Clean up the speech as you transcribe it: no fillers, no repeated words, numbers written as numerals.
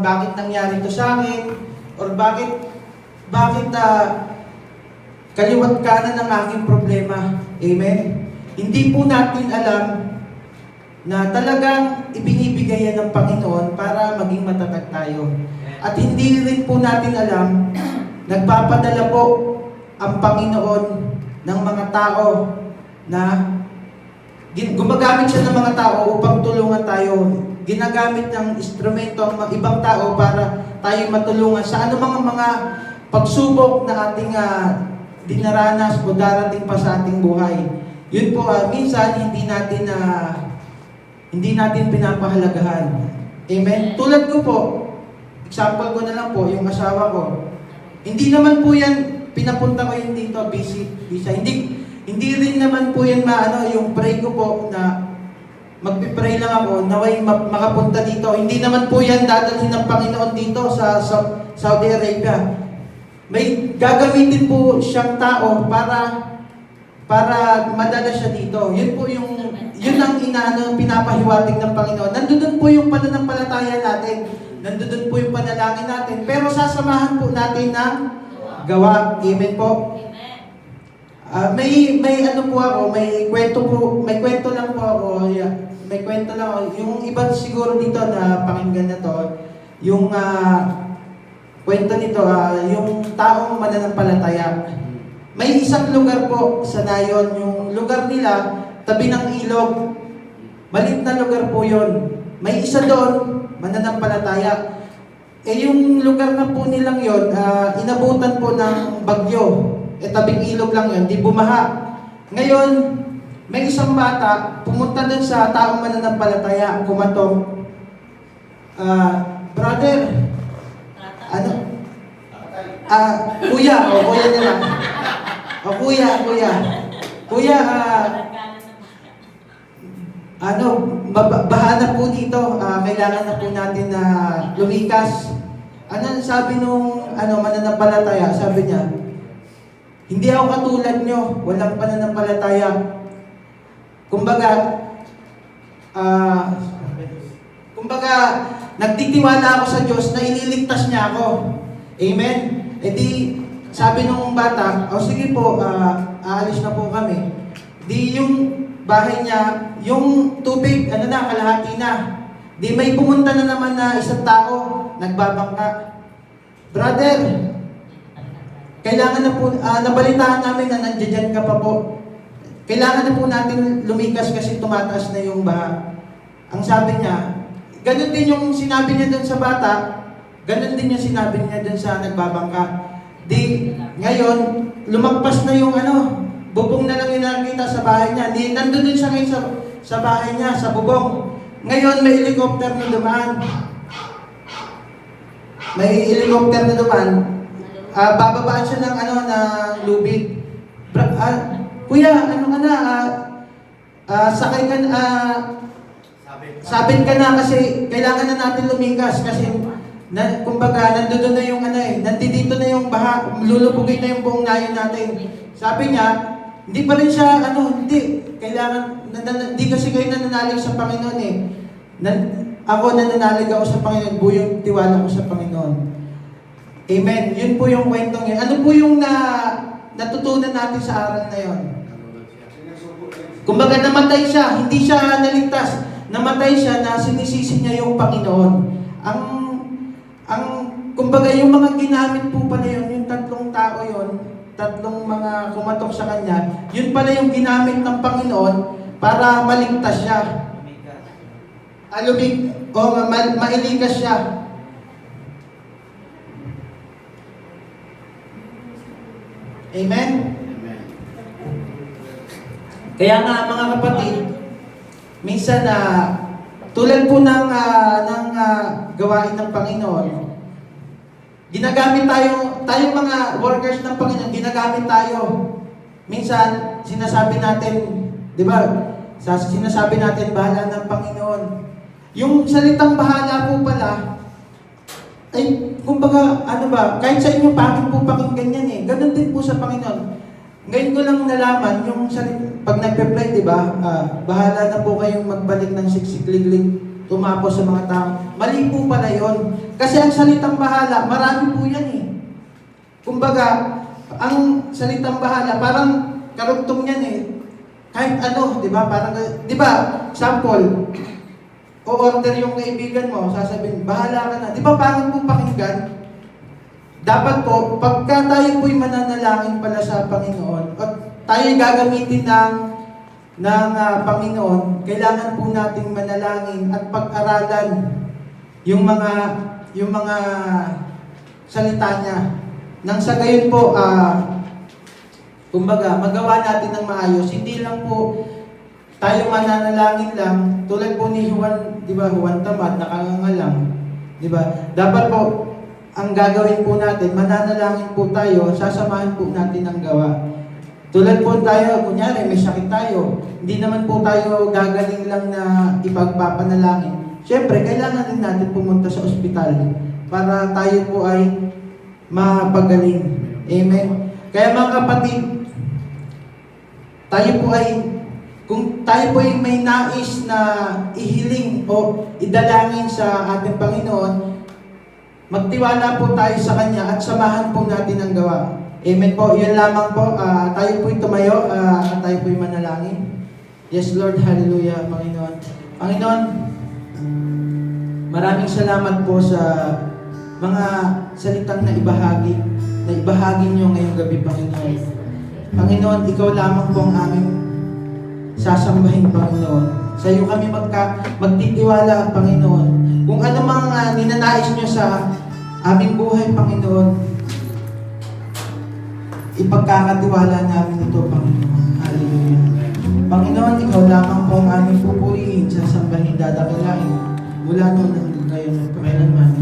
bakit nangyari to sa akin, or bakit kaliwat kanan ng aking problema. Amen? Hindi po natin alam na talagang ibinibigay yan ng Panginoon para maging matatag tayo. At hindi rin po natin alam, nagpapadala po ang Panginoon ng mga tao na gumagamit siya ng mga tao upang tulungan tayo. Ginagamit ng instrumento ang ibang tao para tayo matulungan sa anumang mga pagsubok na ating dinaranas o darating pa sa ating buhay. Yun po, minsan hindi natin pinapahalagahan. Amen? Tulad ko po, example ko na lang po, yung asawa ko. Hindi naman po yan, pinapunta ko yun dito, busy. Hindi rin naman po yan yung pray ko po na magpipray lang ako, naway makapunta dito. Hindi naman po yan dadalhin ng Panginoon dito sa Saudi Arabia. May gagamitin po siyang tao para madala siya dito. Yun ang pinapahiwatig ng Panginoon. Nandoon po yung pananampalataya natin. Nandoon po yung panalangin natin. Pero sasamahan po natin ng gawa. Amen po. May kwento lang po ako. May kwento lang ako. Yung iba siguro dito na pakinggan na to, yung kwento nito, yung taong mananampalataya. May isang lugar po sa Nayon, yung lugar nila, tabi ng ilog. Malit na lugar po yun. May isa doon, mananampalataya. Yung lugar na po nilang yun, inabutan po ng bagyo. Tabing ilog lang yun, di bumaha. Ngayon, may isang bata, pumunta doon sa taong mananampalataya, kumatong, brother, kuya na lang. Kuya, baha na po dito, kailangan na po natin na lumikas. Ano sabi nung mananampalataya? Sabi niya, hindi ako katulad nyo, walang pananampalataya. Kumbaga, nagtitiwala ako sa Diyos na ililigtas niya ako. Amen? E di, sabi nung bata, sige po, aalis na po kami. Di yung bahay niya, yung tubig, kalahati na. Di may pumunta na naman na isang tao, nagbabangka. Brother, kailangan na po, nabalitaan namin na nandiyan ka pa po. Kailangan na po natin lumikas kasi tumataas na yung baha. Ang sabi niya, ganun din yung sinabi niya dun sa bata, ganun din yung sinabi niya dun sa nagbabangka. Di, ngayon, lumagpas na yung bubong na lang yung nakikita sa bahay niya. Di, nandun din siya ngayon sa bahay niya, sa bubong. Ngayon, may helicopter na dumaan. Bababaan siya ng na lubid. Kuya, sakay ka na, sabit ka na kasi kailangan na natin lumikas kasi kumbaga nandoon na yung nandito na yung baha, lulubugin na yung buong Nayon natin. Sabi niya, hindi pa rin siya, hindi kasi kayo nananalig sa Panginoon ako nananalig ako sa Panginoon, buong tiwala ko sa Panginoon. Amen. Yun po yung kwentong yun. Ano po yung natutunan natin sa aral na yun? Kumbaga namatay siya, hindi siya naligtas. Namatay siya na sinisisi niya yung Panginoon. Kumbaga yung mga ginamit po pala yun, yung tatlong tao yun, tatlong mga kumatok sa kanya, yun pala yung ginamit ng Panginoon para maligtas siya. Mailikas siya. Amen? Kaya nga mga kapatid, minsan tulad po ng gawain ng Panginoon, ginagamit tayong mga workers ng Panginoon, ginagamit tayo. Minsan, sinasabi natin, di ba, sinasabi natin, bahala ng Panginoon. Yung salitang bahala po pala, ay, kumbaga, kahit sa inyo, bakit po pakinggan yan Ganun din po sa Panginoon. Ngayon ko lang nalaman, pag nagpe-pray, di ba, bahala na po kayong magbalik ng siksikliglig, tumapos sa mga tao. Mali po pala yun. Kasi ang salitang bahala, marami po yan eh. Kumbaga, ang salitang bahala, parang karugtong yan eh. Kahit ano, di ba? Parang, di ba, example, o-order yung kaibigan mo, sasabihin, bahala ka na. Di ba parang po pakinggan? Dapat po, pagka tayo po'y mananalangin pala sa Panginoon, at tayo gagamitin ng Panginoon, kailangan po nating manalangin at pag-aralan yung mga salita niya. Nang sa gayon po, kumbaga, magawa natin ng maayos. Hindi lang po tayo mananalangin lang, tulad po ni Juan, di ba, Juan Tamad, nakangangalang, di ba? Dapat po, ang gagawin po natin, mananalangin po tayo, sasamahan po natin ang gawa. Tulad po tayo, kunyari, may sakit tayo, hindi naman po tayo gagaling lang na ipagpapanalangin. Siyempre, kailangan din natin pumunta sa ospital para tayo po ay mapagaling. Amen? Kaya mga kapatid, tayo po ay, kung tayo po ay may nais na ihiling o idalangin sa ating Panginoon, magtiwala po tayo sa Kanya at samahan po natin ang gawa. Amen po. Yan lamang po. Tayo po'y tumayo at tayo po'y manalangin. Yes, Lord. Hallelujah, Panginoon. Panginoon, maraming salamat po sa mga salitang na ibahagi niyo ngayong gabi, Panginoon. Panginoon, ikaw lamang po ang aming sasambahin, Panginoon. Sa iyo kami magtitiwala, Panginoon. Kung ano mga ninanais niyo sa aming buhay, Panginoon, ipagkakatiwala namin ito, Panginoon. Hallelujah. Panginoon, ikaw lamang po ang aming pupurihin, sasambahin, dadakilain, mula noon hanggang ngayon at kailanman.